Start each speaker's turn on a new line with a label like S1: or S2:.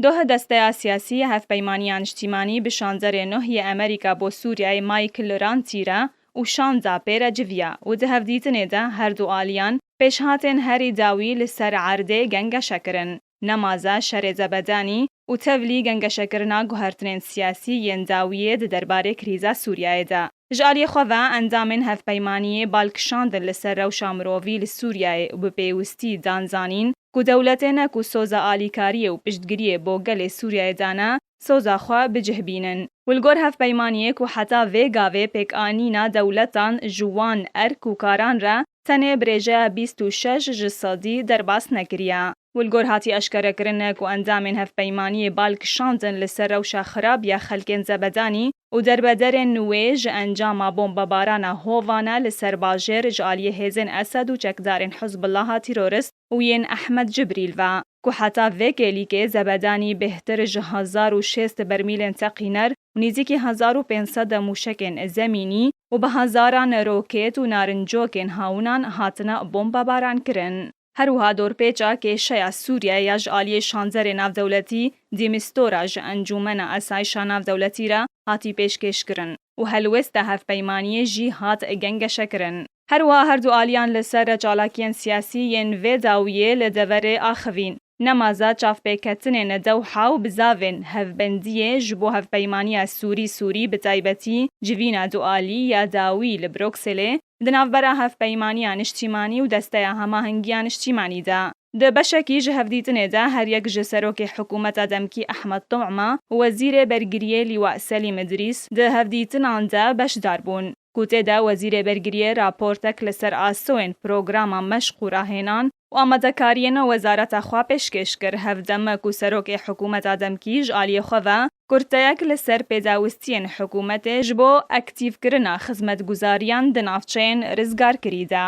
S1: دوه دسته سیاسی هفپیمانیان اجتماعی به شانزر نهی امریکا با سوریای مایکل رانتیرا و شانزا پیرا جویا و ده هفدیتنه ده هر دو آلیان پیشهاتن هری داوی لسر عرده گنگ شکرن نمازا شر زبدانی و تولی گنگ شکرنا گوهرتنین سیاسی ین داویه ده درباره کریزا سوریای ده. جالی خواه اندامن هفپیمانی بالکشاندن لسر روشا مرووی لسوریای و بپیوستی دانزانین که دولتنا که سوزا آلیکاری و پشتگیری با گل سوریای دانا سوزا خواه بجهبینن. ولگور هفپیمانی که حتی ویگاوی پیک آنینا دولتان جوان ارک و کاران را تنه برێژە 26 ji sadî derbas nekiriye. Wilgor hatî eşkerekirin ku endamên hevpeymaniye balkişandin li ser rewşa xirab ya xelkên zebedanî û derbederên nûê ji encama bombebarana hovana li ser bajêr ji aliyê hêzên Esed û çekdarên Hizbullaha terorist û yên Ehmed Cibrîl ve. Ku heta vê kêlîkê zebedanî bêhtir ji 1600 bermîlên teqîner û nêzîkî 1500 mûşekên zemînî û bi hezaran roket û narincokên hawnan hatine bombebaran kirin. Herwiha dorpêça kêşeya Sûriyê ya ji aliyê şanzerê navdewletî Dîmistora ji Encûmena Asayişa Navdewletî re hatî pêşkêşkirin û helwesta hevpeymaniyê jî hat gengeşekirin. Herwiha her du aliyan li ser çalakiyên siyasî yên vê dawiyê li deverê axivîn. Nemaza çavpêketinên Dewha û bizavên hevbendiyê ji bo hevpeymaniya Sûrî bi taybetî civîna du alî ya dawî li Brukselê di navbera hevpeymaniya niştîmanî û desteya hemahengiya niştîmanî de. Di beşekî ji hevdîtinê de her yek ji serokê hikûmeta demkî Ehmed Tuğma û wezîrê bergiriyê Lîwa Selîm İdrîs di hevdîtinan de beşdar bûn. Ku tê de wezîrê bergiriyê raportek li ser asûyên programa meşq û rahênan û amadekariyên wezareta xwe pêşkêş kir. Hevdeme ku serokê hikûmeta demkî ji aliyê xwe ve kurteyek li ser pêdawistiyên hikûmetê ji bo aktîvkirina xizmetguzariyan di navçeyên rizgar kirî de.